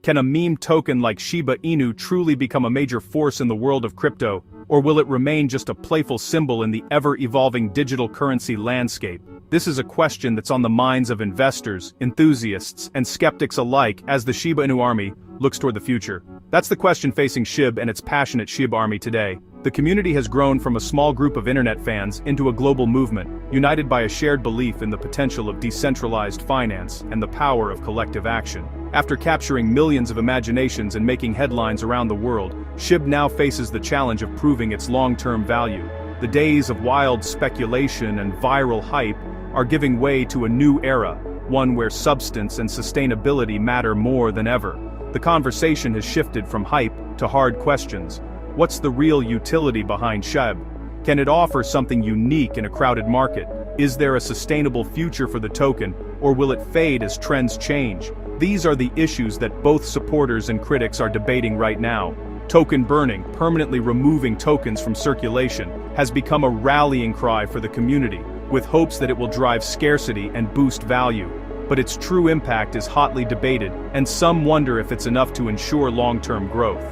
Can a meme token like Shiba Inu truly become a major force in the world of crypto, or will it remain just a playful symbol in the ever-evolving digital currency landscape? This is a question that's on the minds of investors, enthusiasts, and skeptics alike as the Shiba Inu army looks toward the future. That's the question facing SHIB and its passionate SHIB army today. The community has grown from a small group of internet fans into a global movement, united by a shared belief in the potential of decentralized finance and the power of collective action. After capturing millions of imaginations and making headlines around the world, SHIB now faces the challenge of proving its long-term value. The days of wild speculation and viral hype are giving way to a new era, one where substance and sustainability matter more than ever. The conversation has shifted from hype to hard questions. What's the real utility behind SHIB? Can it offer something unique in a crowded market? Is there a sustainable future for the token, or will it fade as trends change? These are the issues that both supporters and critics are debating right now. Token burning, permanently removing tokens from circulation, has become a rallying cry for the community, with hopes that it will drive scarcity and boost value. But its true impact is hotly debated, and some wonder if it's enough to ensure long-term growth.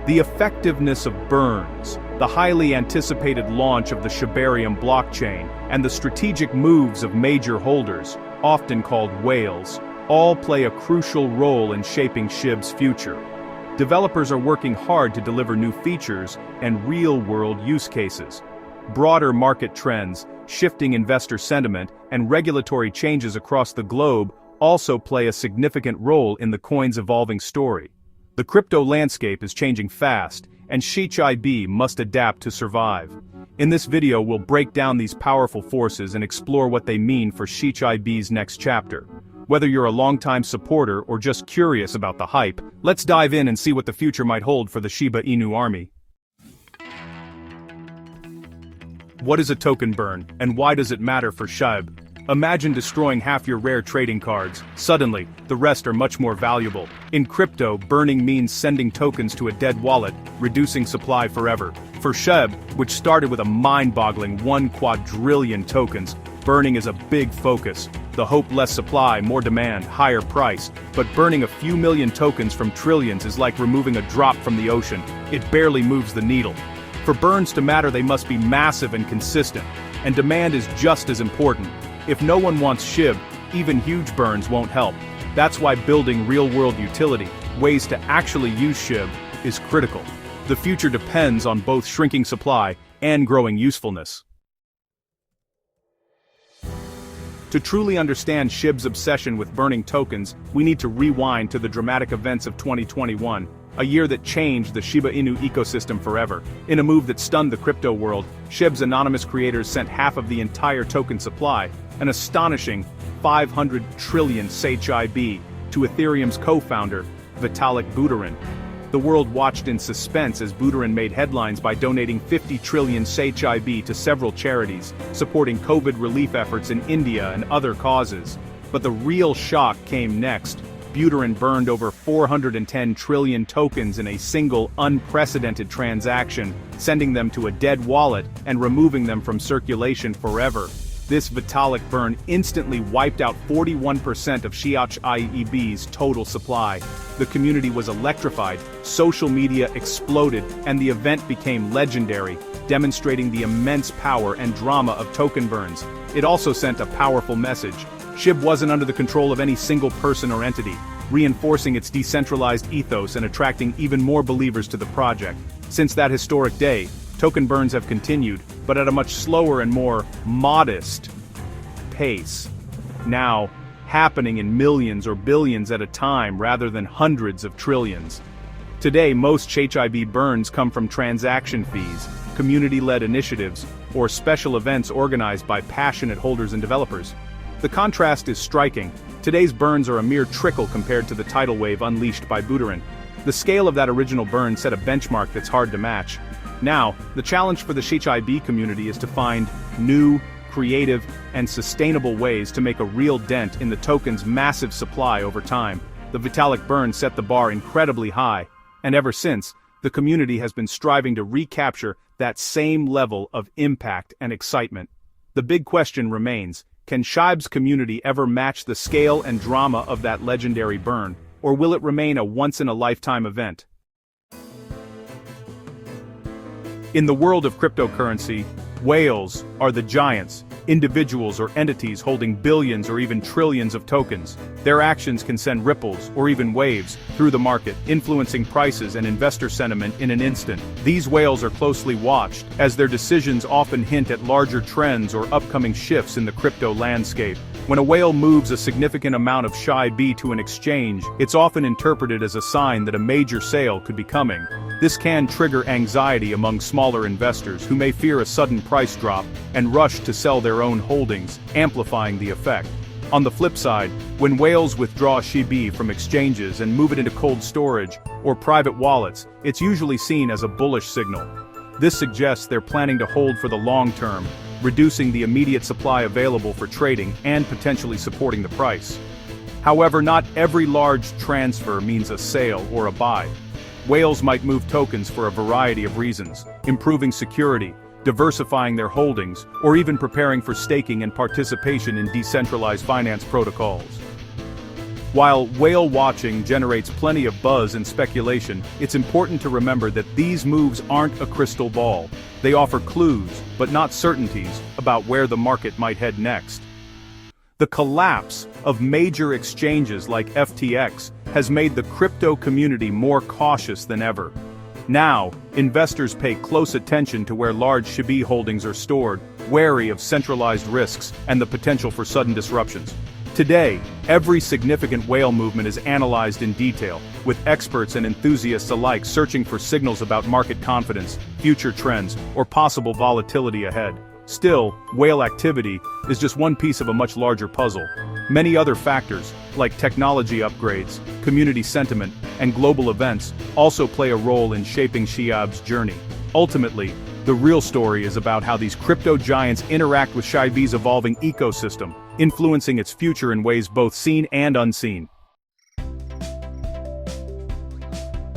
The effectiveness of burns, the highly anticipated launch of the Shibarium blockchain, and the strategic moves of major holders, often called whales, all play a crucial role in shaping SHIB's future. Developers are working hard to deliver new features and real-world use cases. Broader market trends, shifting investor sentiment, and regulatory changes across the globe also play a significant role in the coin's evolving story. The crypto landscape is changing fast, and SHIB must adapt to survive. In this video, we'll break down these powerful forces and explore what they mean for SHIB's next chapter. Whether you're a longtime supporter or just curious about the hype, let's dive in and see what the future might hold for the Shiba Inu army. What is a token burn, and why does it matter for SHIB? Imagine destroying half your rare trading cards. Suddenly, the rest are much more valuable. In crypto, burning means sending tokens to a dead wallet, reducing supply forever. For SHIB, which started with a mind-boggling 1 quadrillion tokens, burning is a big focus. The hope: less supply, more demand, higher price. But burning a few million tokens from trillions is like removing a drop from the ocean. It barely moves the needle. For burns to matter, they must be massive and consistent. And demand is just as important. If no one wants SHIB, even huge burns won't help. That's why building real-world utility, ways to actually use SHIB, is critical. The future depends on both shrinking supply and growing usefulness. To truly understand SHIB's obsession with burning tokens, we need to rewind to the dramatic events of 2021, a year that changed the Shiba Inu ecosystem forever. In a move that stunned the crypto world, SHIB's anonymous creators sent half of the entire token supply, an astonishing 500 trillion SHIB, to Ethereum's co-founder, Vitalik Buterin. The world watched in suspense as Buterin made headlines by donating 50 trillion SHIB to several charities, supporting COVID relief efforts in India and other causes. But the real shock came next. Buterin burned over 410 trillion tokens in a single, unprecedented transaction, sending them to a dead wallet and removing them from circulation forever. This Vitalik burn instantly wiped out 41% of SHIB's total supply. The community was electrified, social media exploded, and the event became legendary, demonstrating the immense power and drama of token burns. It also sent a powerful message. SHIB wasn't under the control of any single person or entity, reinforcing its decentralized ethos and attracting even more believers to the project. Since that historic day, token burns have continued, but at a much slower and more modest pace. Now, happening in millions or billions at a time rather than hundreds of trillions. Today, most SHIB burns come from transaction fees, community-led initiatives, or special events organized by passionate holders and developers. The contrast is striking. Today's burns are a mere trickle compared to the tidal wave unleashed by Buterin. The scale of that original burn set a benchmark that's hard to match. Now, the challenge for the SHIB community is to find new, creative, and sustainable ways to make a real dent in the token's massive supply over time. The Vitalik burn set the bar incredibly high, and ever since, the community has been striving to recapture that same level of impact and excitement. The big question remains: can SHIB's community ever match the scale and drama of that legendary burn? or will it remain a once-in-a-lifetime event? In the world of cryptocurrency, whales are the giants, individuals or entities holding billions or even trillions of tokens. Their actions can send ripples or even waves through the market, influencing prices and investor sentiment in an instant. These whales are closely watched, as their decisions often hint at larger trends or upcoming shifts in the crypto landscape. When a whale moves a significant amount of SHIB to an exchange, it's often interpreted as a sign that a major sale could be coming. This can trigger anxiety among smaller investors who may fear a sudden price drop and rush to sell their own holdings, amplifying the effect. On the flip side, when whales withdraw SHIB from exchanges and move it into cold storage or private wallets, it's usually seen as a bullish signal. This suggests they're planning to hold for the long term, reducing the immediate supply available for trading and potentially supporting the price. However, not every large transfer means a sale or a buy. Whales might move tokens for a variety of reasons, improving security, diversifying their holdings, or even preparing for staking and participation in decentralized finance protocols. While whale watching generates plenty of buzz and speculation, it's important to remember that these moves aren't a crystal ball. They offer clues, but not certainties, about where the market might head next. The collapse of major exchanges like FTX has made the crypto community more cautious than ever. Now, investors pay close attention to where large SHIB holdings are stored, wary of centralized risks and the potential for sudden disruptions. Today, every significant whale movement is analyzed in detail, with experts and enthusiasts alike searching for signals about market confidence, future trends, or possible volatility ahead. Still, whale activity is just one piece of a much larger puzzle. Many other factors, like technology upgrades, community sentiment, and global events, also play a role in shaping SHIB's journey. Ultimately, the real story is about how these crypto giants interact with SHIB's evolving ecosystem, influencing its future in ways both seen and unseen.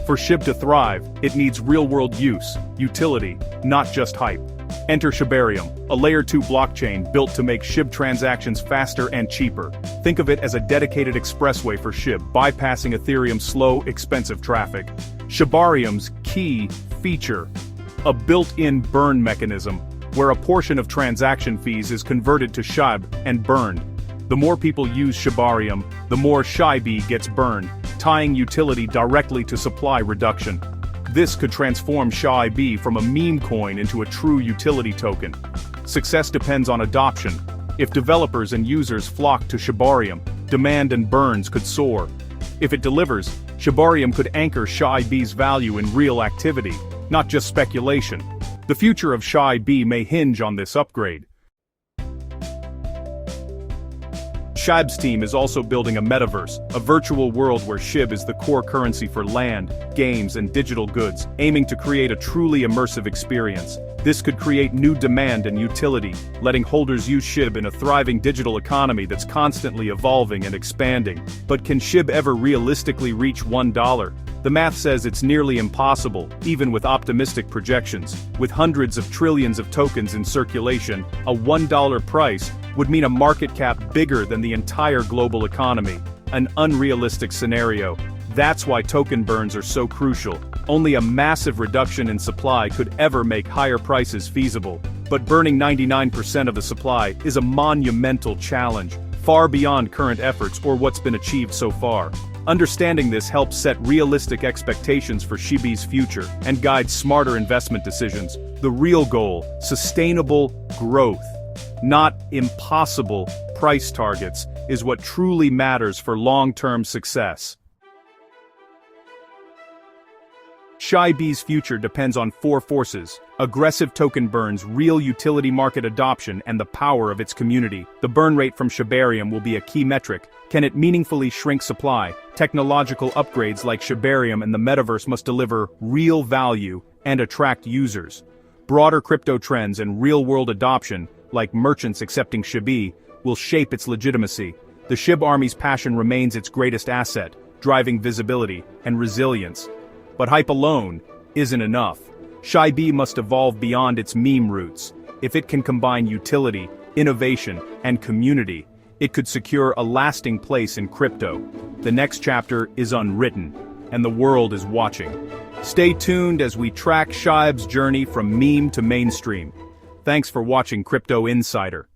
For SHIB to thrive, it needs real-world use, utility, not just hype. Enter Shibarium, a Layer 2 blockchain built to make SHIB transactions faster and cheaper. Think of it as a dedicated expressway for SHIB, bypassing Ethereum's slow, expensive traffic. Shibarium's key feature: a built-in burn mechanism, where a portion of transaction fees is converted to SHIB and burned. The more people use Shibarium, the more SHIB gets burned, tying utility directly to supply reduction. This could transform SHIB from a meme coin into a true utility token. Success depends on adoption. If developers and users flock to Shibarium, demand and burns could soar. If it delivers, Shibarium could anchor SHIB's value in real activity, not just speculation. The future of SHIB may hinge on this upgrade. SHIB's team is also building a metaverse, a virtual world where SHIB is the core currency for land, games, and digital goods, aiming to create a truly immersive experience. This could create new demand and utility, letting holders use SHIB in a thriving digital economy that's constantly evolving and expanding. But can SHIB ever realistically reach $1? The math says it's nearly impossible, even with optimistic projections. With hundreds of trillions of tokens in circulation, a $1 price would mean a market cap bigger than the entire global economy. An unrealistic scenario. That's why token burns are so crucial. Only a massive reduction in supply could ever make higher prices feasible. But burning 99% of the supply is a monumental challenge, far beyond current efforts or what's been achieved so far. Understanding this helps set realistic expectations for SHIB's future and guide smarter investment decisions. The real goal: sustainable growth, not impossible price targets, is what truly matters for long-term success. SHIB's future depends on four forces: aggressive token burns, real utility market adoption, and the power of its community. The burn rate from Shibarium will be a key metric. Can it meaningfully shrink supply? Technological upgrades like Shibarium and the metaverse must deliver real value and attract users. Broader crypto trends and real-world adoption, like merchants accepting SHIB, will shape its legitimacy. The SHIB army's passion remains its greatest asset, driving visibility and resilience. But hype alone isn't enough. SHIB must evolve beyond its meme roots. If it can combine utility, innovation, and community, it could secure a lasting place in crypto. The next chapter is unwritten, and the world is watching. Stay tuned as we track SHIB's journey from meme to mainstream. Thanks for watching Crypto Insider.